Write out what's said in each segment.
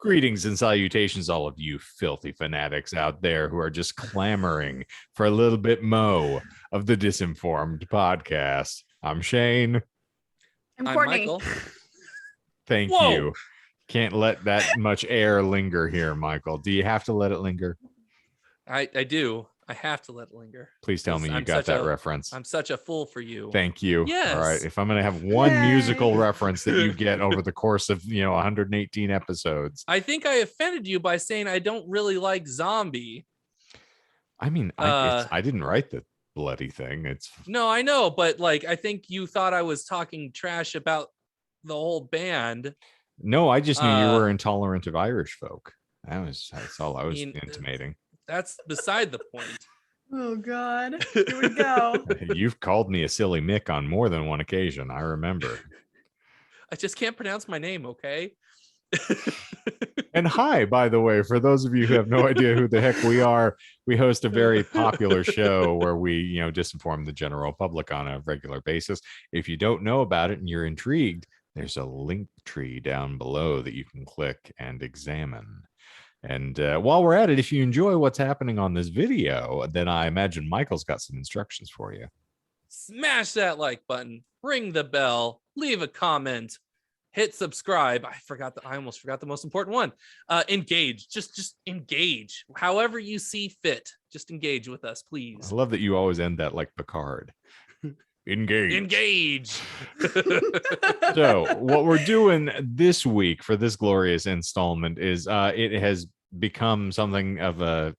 Greetings and salutations, all of you filthy fanatics out there who are just clamoring for a little bit mo of the Disinformed podcast. I'm Shane. I'm I'm Courtney. Michael. Thank Whoa. you. Can't let that much air linger here, Michael. Do you have to let it linger? I do. I have to let it linger. Please tell me you I'm got that reference. I'm such a fool for you. Thank you. Yes. All right. If I'm going to have one musical reference that you get over the course of, 118 episodes. I think I offended you by saying I don't really like zombie. I mean, I didn't write the bloody thing. No, I know, but I think you thought I was talking trash about the whole band. No, I just knew you were intolerant of Irish folk. That's all I was intimating. That's beside the point. Oh God, here we go. You've called me a silly Mick on more than one occasion. I remember. I just can't pronounce my name, okay? And hi, by the way, for those of you who have no idea who the heck we are, we host a very popular show where we, disinform the general public on a regular basis. If you don't know about it and you're intrigued, there's a link tree down below that you can click and examine. And while we're at it, if you enjoy what's happening on this video, then I imagine Michael's got some instructions for you. Smash that like button, ring the bell, leave a comment, hit subscribe. I almost forgot the most important one. Engage. Just engage. However you see fit. Just engage with us, please. I love that you always end that like Picard. Engage. So what we're doing this week for this glorious installment is it has become something of a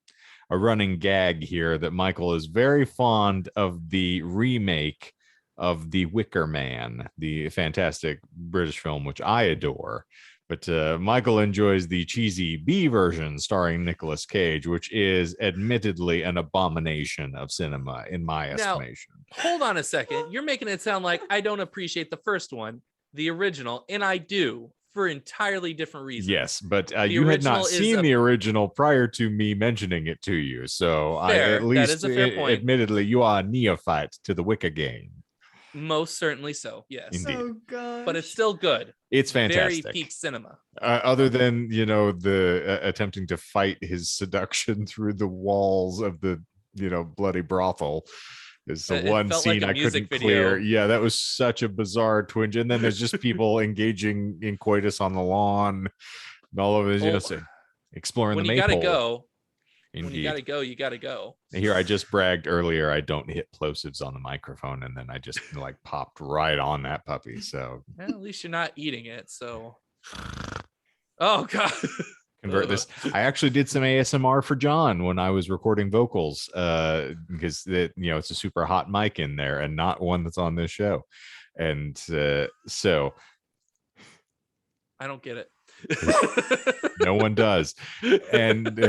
running gag here that Michael is very fond of the remake of The Wicker Man, the fantastic British film, which I adore. But Michael enjoys the cheesy B version starring Nicolas Cage, which is admittedly an abomination of cinema in my estimation. Hold on a second. You're making it sound like I don't appreciate the first one, the original, and I do for entirely different reasons. Yes, but you had not seen the original prior to me mentioning it to you. So fair. At least, that is a fair point. Admittedly, you are a neophyte to the Wicker game. Most certainly so, yes. Indeed. Oh God. But it's still good. It's fantastic. Very peak cinema. Other than, the attempting to fight his seduction through the walls of the, bloody brothel. Is the one scene I couldn't clear. Yeah, that was such a bizarre twinge. And then there's just people engaging in coitus on the lawn. And all of it, exploring the maypole. When you gotta go. Indeed. When you gotta go, you gotta go. Here, I just bragged earlier I don't hit plosives on the microphone, and then I just popped right on that puppy. So at least you're not eating it. So, oh God, convert this. I actually did some ASMR for John when I was recording vocals, because it's a super hot mic in there, and not one that's on this show, and so I don't get it. No one does. And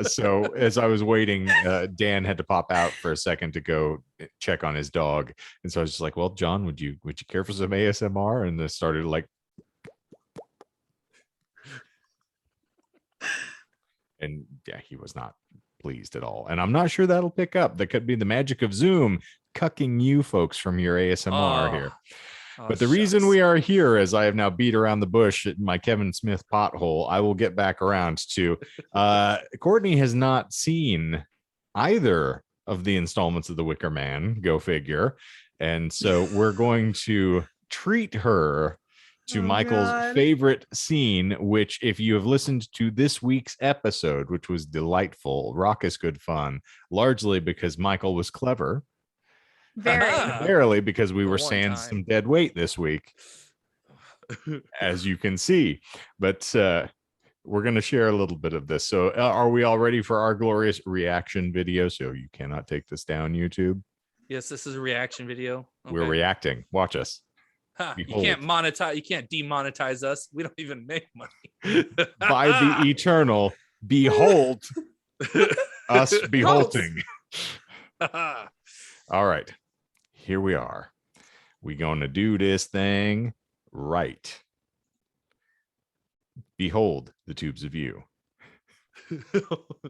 so as I was waiting, Dan had to pop out for a second to go check on his dog, and so I was just like, well, John, would you care for some ASMR? And this started and he was not pleased at all, and I'm not sure that'll pick up. That could be the magic of Zoom cucking you folks from your ASMR here. But the reason we are here, as I have now beat around the bush at my Kevin Smith pothole, I will get back around to Courtney has not seen either of the installments of The Wicker Man, go figure. And so we're going to treat her to Michael's favorite scene, which, if you have listened to this week's episode, which was delightful, raucous good fun, largely because Michael was clever. Barely, because we were saying some dead weight this week, as you can see. But we're going to share a little bit of this. So are we all ready for our glorious reaction video? So you cannot take this down, YouTube. Yes, this is a reaction video. Okay. We're reacting. Watch us. You can't monetize. You can't demonetize us. We don't even make money. By the eternal, behold us beholding. All right. Here we are. We gonna do this thing right. Behold the tubes of you.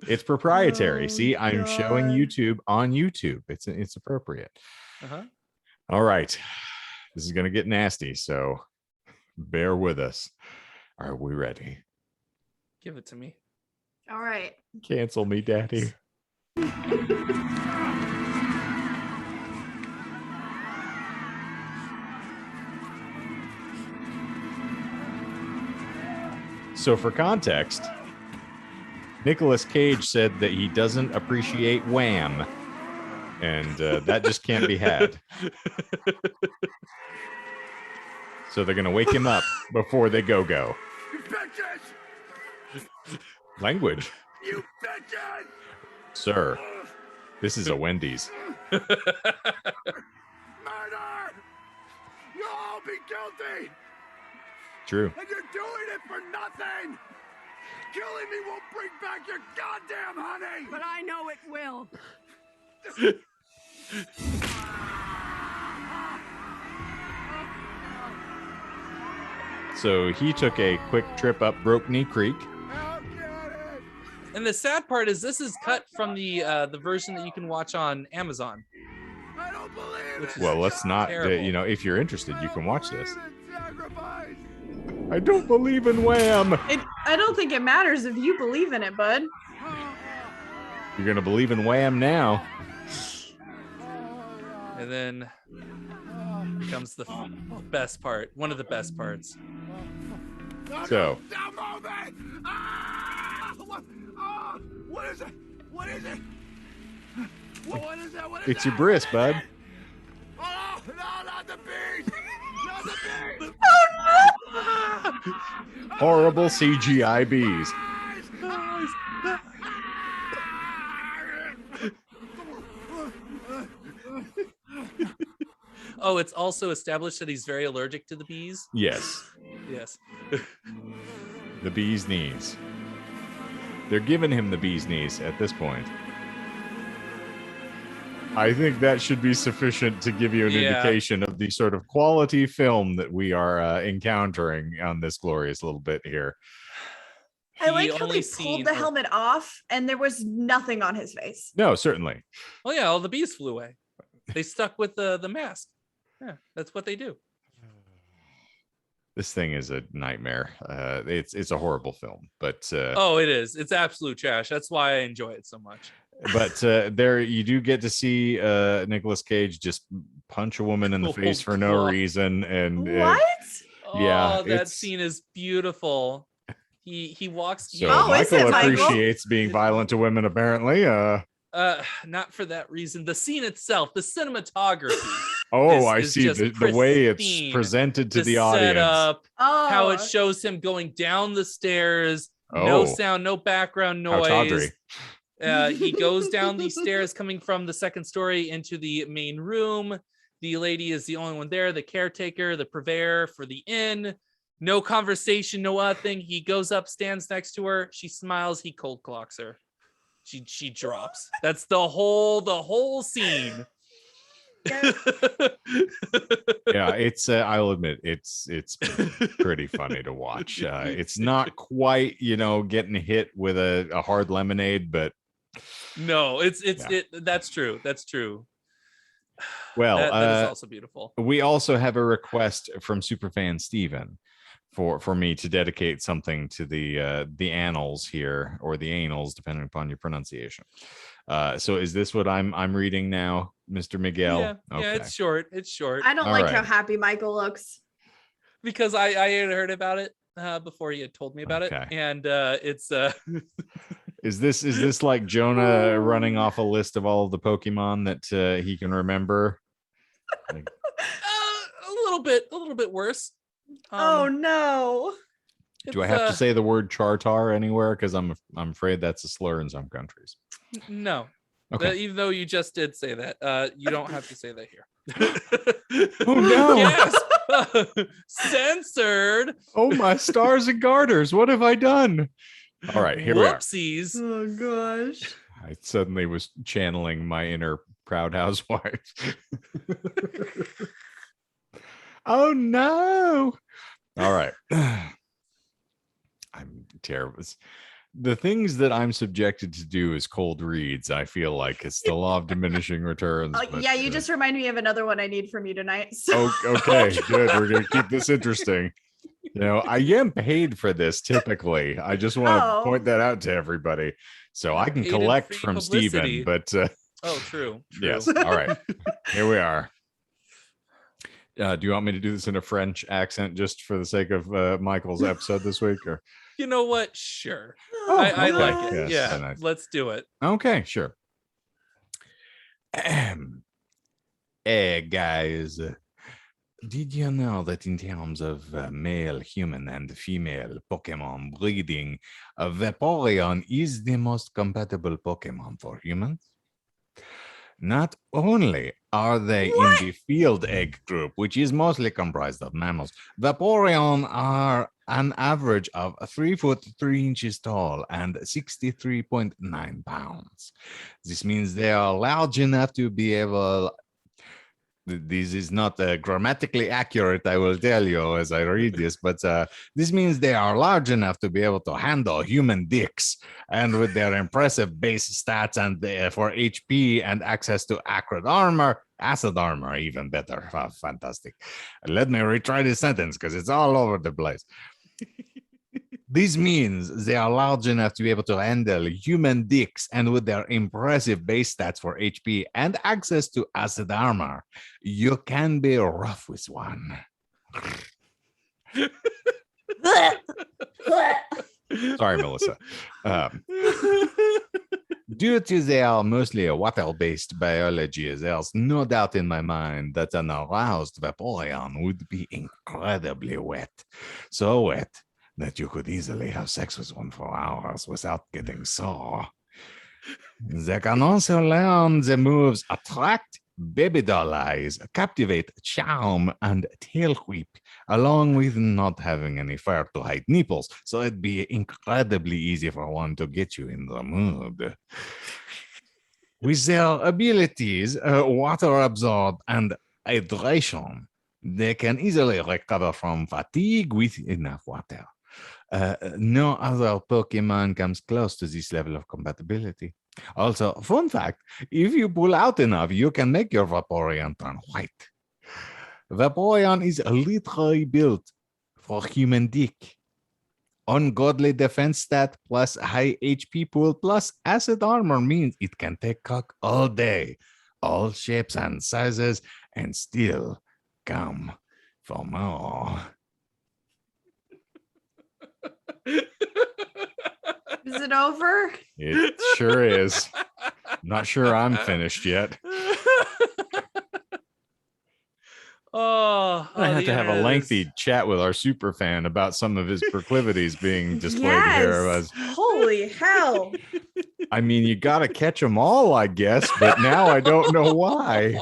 It's proprietary. See, I'm showing YouTube on YouTube. It's appropriate. All right. This is gonna get nasty, so bear with us. Are we ready? Give it to me. All right. Cancel me, Daddy. So for context, Nicolas Cage said that he doesn't appreciate Wham, and that just can't be had. So they're going to wake him up before they go. You bitches! Language. You bitches! Sir, this is a Wendy's. Murder! You'll all be guilty! True. And you're doing it for nothing! Killing me won't bring back your goddamn honey! But I know it will. So he took a quick trip up Broke Knee Creek. I'll get it! And the sad part is this is cut from the version that you can watch on Amazon. I don't believe Which it! is Well, let's not, terrible. if you're interested, you can watch this. Sacrifice! I don't believe in Wham. I don't think it matters if you believe in it, bud. You're going to believe in Wham now. And then comes the best part, one of the best parts. So. Now move it! Ah! What is it? What is it? What is it? What is It's that? your bris, bud. Oh, no, not the bees! Not the bees! Horrible CGI bees. Oh, it's also established that he's very allergic to the bees. Yes, Yes. the bee's knees. They're giving him the bee's knees at this point. I think that should be sufficient to give you an Yeah. indication of the sort of quality film that we are encountering on this glorious little bit here. I like how only they pulled the helmet off and there was nothing on his face. No, certainly. Oh yeah, all the bees flew away. They stuck with the mask. Yeah, that's what they do. This thing is a nightmare. It's a horrible film, but Oh, it is. It's absolute trash. That's why I enjoy it so much. but there you do get to see Nicolas Cage just punch a woman in the Oh, face for no God. reason, and What? Yeah, Oh, that it's- scene is beautiful. He walks. so Oh, is Michael it, Michael? appreciates being violent to women. Apparently, Not for that reason. The scene itself, the cinematography, oh, I is see just the way it's pristine. presented to the setup, audience. Oh, how it shows him going down the stairs, no Oh. sound, no background How tawdry. noise. He goes down these stairs coming from the second story into the main room. The lady is the only one there, the caretaker, the purveyor for the inn. No conversation, no other thing. He goes up, stands next to her. She smiles. He cold clocks her. She drops. That's the whole scene. Yeah, it's I'll admit it's pretty funny to watch. It's not quite getting hit with a hard lemonade, but No, Yeah. that's true. That's true. well, that is also beautiful. we also have a request from superfan Steven for me to dedicate something to the annals here, or the annals, depending upon your pronunciation. So is this what I'm reading now, Mr. Miguel? Yeah, it's short. It's short I don't All like right. how happy Michael looks. because I had heard about it before you had told me about Okay. it, and it's Is this like Jonah running off a list of all of the Pokemon that he can remember? Like, a little bit worse. Oh no. do I have to say the word Chartar anywhere? Because I'm afraid that's a slur in some countries. No? Okay. Even though you just did say that, you don't have to say that here. Oh, no. Yes, censored. Oh, my stars and garters! What have I done? All right, here we are. Whoopsies. Oh gosh. I suddenly was channeling my inner proud housewife. Oh no! All right. I'm terrible. The things that I'm subjected to do is cold reads. I feel like it's the law of diminishing returns. Oh, but, yeah, you just remind me of another one I need from you tonight. So Oh, okay, good. We're gonna keep this interesting. I am paid for this typically. I just want to Oh. point that out to everybody. So I can Paid in collect free from publicity. Steven, but Oh, true. yes. All right. Here we are. Do you want me to do this in a French accent just for the sake of Michael's episode this week? Or You know what? Sure. Oh, I like okay. it. Yes, Yeah, nice. let's do it. Okay, sure. Hey guys, did you know that in terms of male human and female Pokemon breeding, Vaporeon is the most compatible Pokemon for humans? Not only are they in the field egg group, which is mostly comprised of mammals, Vaporeon are an average of 3 foot 3 inches tall and 63.9 pounds. This means they are large enough to be able. This is not grammatically accurate, I will tell you as I read this, but this means they are large enough to be able to handle human dicks, and with their impressive base stats and for HP and access to acid armor, even better. Oh, fantastic. Let me retry this sentence because it's all over the place. This means they are large enough to be able to handle human dicks, and with their impressive base stats for HP and access to acid armor, you can be rough with one. Sorry, Melissa. Due to their mostly water-based biology, there's no doubt in my mind that an aroused Vaporeon would be incredibly wet. So wet that you could easily have sex with one for hours without getting sore. They can also learn the moves Attract, Baby Doll Eyes, Captivate, Charm, and Tail Whip, along with not having any fur to hide nipples, so it'd be incredibly easy for one to get you in the mood. With their abilities, water absorb and hydration, they can easily recover from fatigue with enough water. No other Pokemon comes close to this level of compatibility. Also, fun fact, if you pull out enough, you can make your Vaporeon turn white. Vaporeon is literally built for human dick. Ungodly defense stat plus high HP pool plus acid armor means it can take cock all day, all shapes and sizes, and still come for more. Is it over? It sure is. Not sure I'm finished yet. I have to have a lengthy chat with our super fan about some of his proclivities being displayed here. Yes. Holy hell. I mean, you got to catch them all, I guess, but now I don't know why.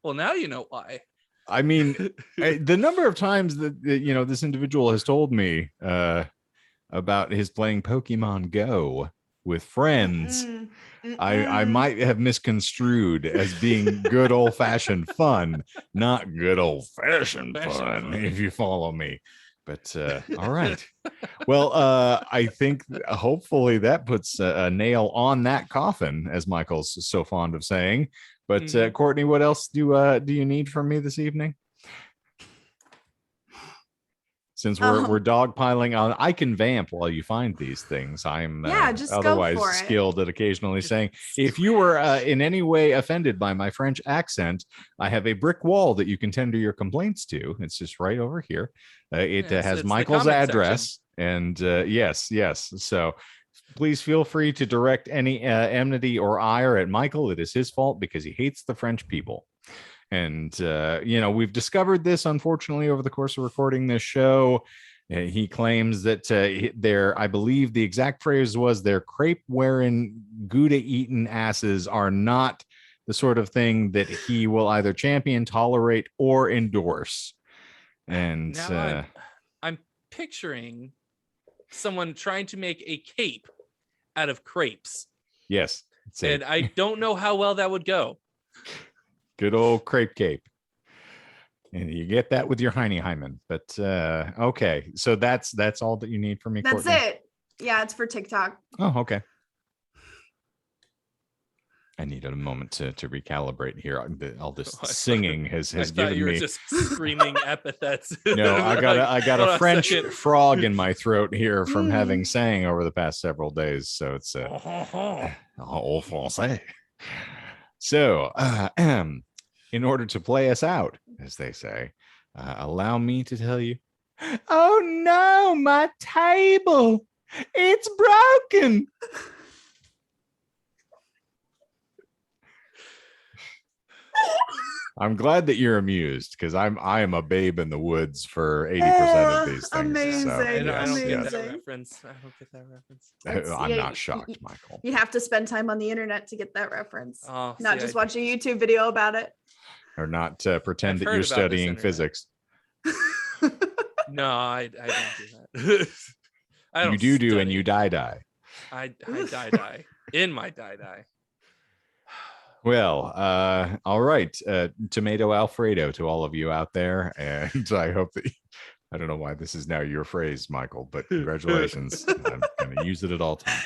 Well, now you know why. I mean, the number of times that this individual has told me about his playing Pokemon Go with friends, I might have misconstrued as being good old-fashioned fun, not good old-fashioned fun, if you follow me. But all right. Well, I think hopefully that puts a nail on that coffin, as Michael's so fond of saying. But Courtney, what else do you need from me this evening? Since we're dogpiling on, I can vamp while you find these things. I'm just otherwise go for skilled at occasionally saying, if you were in any way offended by my French accent, I have a brick wall that you can tender your complaints to. It's just right over here. It has Michael's address. And yes. So please feel free to direct any enmity or ire at Michael. It is his fault because he hates the French people. And, we've discovered this, unfortunately, over the course of recording this show. He claims that I believe the exact phrase was, their crepe-wearing, Gouda-eating asses are not the sort of thing that he will either champion, tolerate, or endorse. And now I'm picturing someone trying to make a cape out of crepes. Yes. And I don't know how well that would go. Good old crepe cape. And you get that with your Heinehyman. But okay. So that's all that you need from me, That's Courtney? it. Yeah, it's for TikTok. Oh, okay. I needed a moment to recalibrate here. All this singing has I thought given you were me. just screaming epithets. No, I got Hold a on French second. frog in my throat here from Mm. having sang over the past several days. So it's au français. So, in order to play us out, as they say, allow me to tell you, oh no, my table, it's broken. I'm glad that you're amused because I am a babe in the woods for 80% of these things. Amazing. So, I don't get that Amazing. reference. I don't get that reference. I'm not shocked, Michael. You have to spend time on the internet to get that reference. Oh, Not just watch a YouTube video about it. Or not pretend I've that heard you're about this studying internet. physics. No, I don't do that. I don't You do, and study. you die. I die in my die. Well, all right. Tomato Alfredo to all of you out there. And I hope that I don't know why this is now your phrase, Michael, but congratulations. I'm going to use it at all times.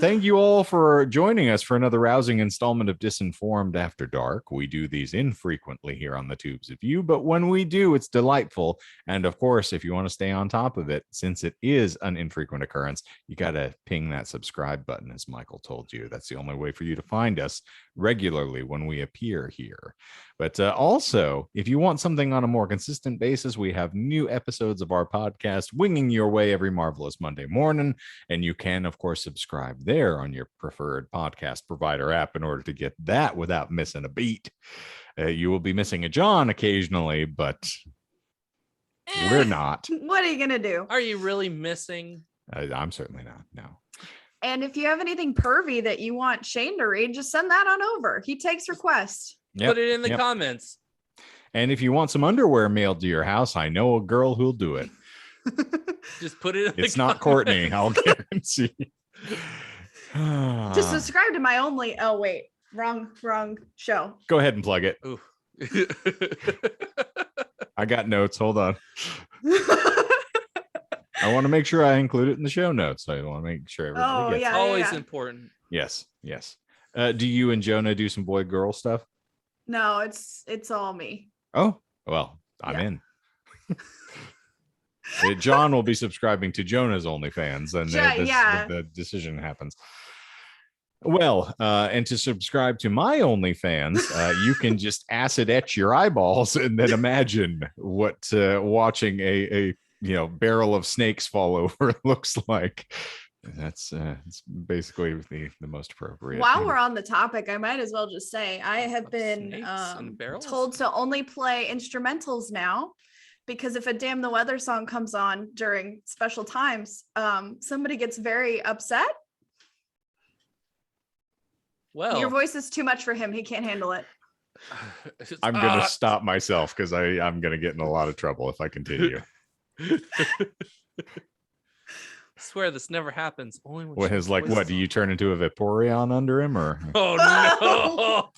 Thank you all for joining us for another rousing installment of Disinformed After Dark. We do these infrequently here on the Tubes of You, but when we do, it's delightful. And of course, if you want to stay on top of it, since it is an infrequent occurrence, you got to ping that subscribe button, as Michael told you. That's the only way for you to find us regularly when we appear here. But also, if you want something on a more consistent basis, we have new episodes of our podcast winging your way every marvelous Monday morning. And you can, of course, subscribe there on your preferred podcast provider app in order to get that without missing a beat. You will be missing a John occasionally, but we're not. What are you gonna do? Are you really missing? I'm certainly not. No. And if you have anything pervy that you want Shane to read, just send that on over. He takes requests. Put it in the comments. And if you want some underwear mailed to your house, I know a girl who'll do it. Just put it in It's the not comments. Courtney, I'll guarantee. Just subscribe to my only. Oh wait, wrong show. Go ahead and plug it. Ooh. I got notes. Hold on. I want to make sure I include it in the show notes. I want to make sure everybody gets it. Yeah, Always yeah. important. Yes. Do you and Jonah do some boy-girl stuff? No, it's all me. Oh, well, I'm in. John will be subscribing to Jonah's OnlyFans, and the decision happens. Well, and to subscribe to my OnlyFans, you can just acid etch your eyeballs and then imagine what watching a barrel of snakes fall over looks like. That's it's basically the most appropriate. While we're on the topic, I might as well just say I have been Snakes and barrels? told to only play instrumentals now, because if a Damn the Weather song comes on during special times, somebody gets very upset. Well, Your voice is too much for him. He can't handle it. I'm gonna stop myself because I'm gonna get in a lot of trouble if I continue. I swear this never happens. Only when What she is like? voices What do you on. turn into a Vaporeon under him, or Oh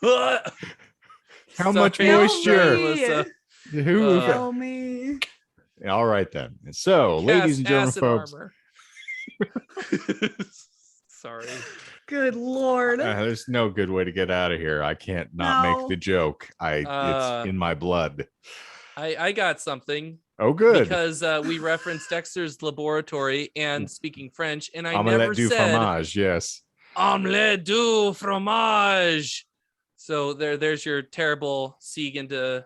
no! how much Sorry, moisture? Melissa. Who? Tell me. All right then. So, ladies and gentlemen, Acid folks, armor. Sorry. Good Lord. there's no good way to get out of here. I can't not make No. the joke. It's in my blood. I got something Oh, good. because we referenced Dexter's Laboratory and speaking French, and I Omelette never du said fromage. Yes. omelette du fromage. So there's your terrible sieg into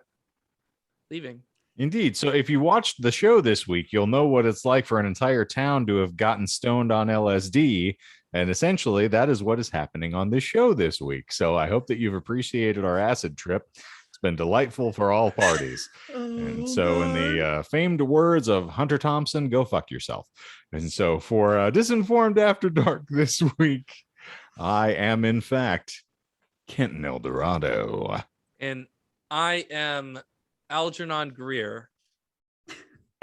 leaving. Indeed. So if you watched the show this week, you'll know what it's like for an entire town to have gotten stoned on LSD. And essentially, that is what is happening on this show this week. So I hope that you've appreciated our acid trip. It's been delightful for all parties. And so in the famed words of Hunter Thompson, go fuck yourself. And so for Disinformed After Dark this week, I am, in fact, Kenton Eldorado. And I am Algernon Greer.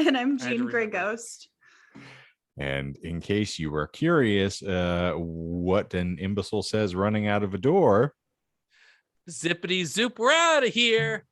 And I'm I had to Jean Grey remember. Ghost. And in case you were curious what an imbecile says running out of a door, Zippity zoop, we're out of here.